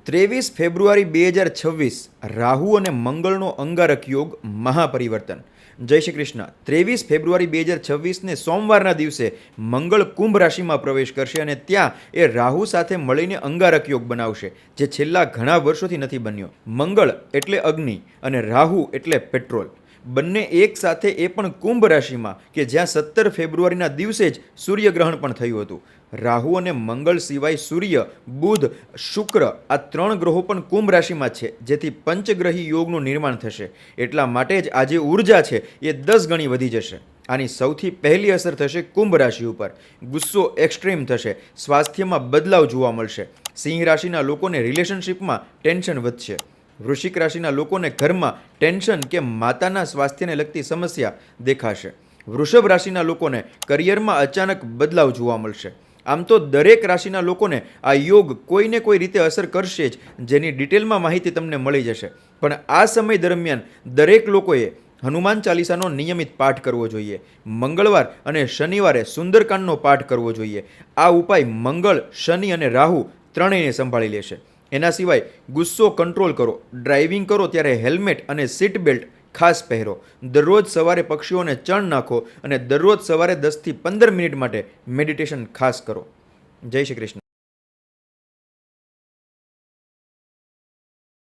23 ફેબ્રુઆરી 2026 રાહુ અને મંગળનો અંગારક યોગ મહાપરિવર્તન. જય શ્રી કૃષ્ણ. 23 ફેબ્રુઆરી 2026ને સોમવારના દિવસે મંગળ કુંભ રાશિમાં પ્રવેશ કરશે અને ત્યાં એ રાહુ સાથે મળીને અંગારક યોગ બનાવશે, જે છેલ્લા ઘણા વર્ષોથી નથી બન્યો. મંગળ એટલે અગ્નિ અને રાહુ એટલે પેટ્રોલ. બંને એક સાથે, એ પણ કુંભ રાશિમાં, કે જ્યાં 17 ફેબ્રુઆરીના દિવસે જ સૂર્યગ્રહણ પણ થયું હતું. રાહુ અને મંગળ સિવાય સૂર્ય, બુધ, શુક્ર આ 3 ગ્રહો પણ કુંભ રાશિમાં છે, જેથી પંચગ્રહી યોગનું નિર્માણ થશે. એટલા માટે જ આ જે ઉર્જા છે એ 10 ગણી વધી જશે. આની સૌથી પહેલી અસર થશે કુંભ રાશિ ઉપર. ગુસ્સો એક્સ્ટ્રીમ થશે, સ્વાસ્થ્યમાં બદલાવ જોવા મળશે. સિંહ રાશિના લોકોને રિલેશનશિપમાં ટેન્શન વધશે. વૃશ્ચિક રાશિના લોકોને ઘરમાં ટેન્શન કે માતાના સ્વાસ્થ્યને લગતી સમસ્યા દેખાશે. વૃષભ રાશિના લોકોને કરિયરમાં અચાનક બદલાવ જોવા મળશે. આમ તો દરેક રાશિના લોકોને આ યોગ કોઈને કોઈ રીતે અસર કરશે જ, જેની ડિટેલમાં માહિતી તમને મળી જશે. પણ આ સમય દરમિયાન દરેક લોકોએ હનુમાન ચાલીસાનો નિયમિત પાઠ કરવો જોઈએ. મંગળવાર અને શનિવારે સુંદરકાંડનો પાઠ કરવો જોઈએ. આ ઉપાય મંગળ, શનિ અને રાહુ ત્રણેયને સંભાળી લેશે. એના સિવાય ગુસ્સો કંટ્રોલ કરો. ડ્રાઇવિંગ કરો ત્યારે હેલ્મેટ અને સીટ બેલ્ટ ખાસ પહેરો. દરરોજ સવારે પક્ષીઓને ચણ નાખો અને દરરોજ સવારે 10 થી 15 મિનિટ માટે મેડિટેશન ખાસ કરો. જય શ્રી કૃષ્ણ.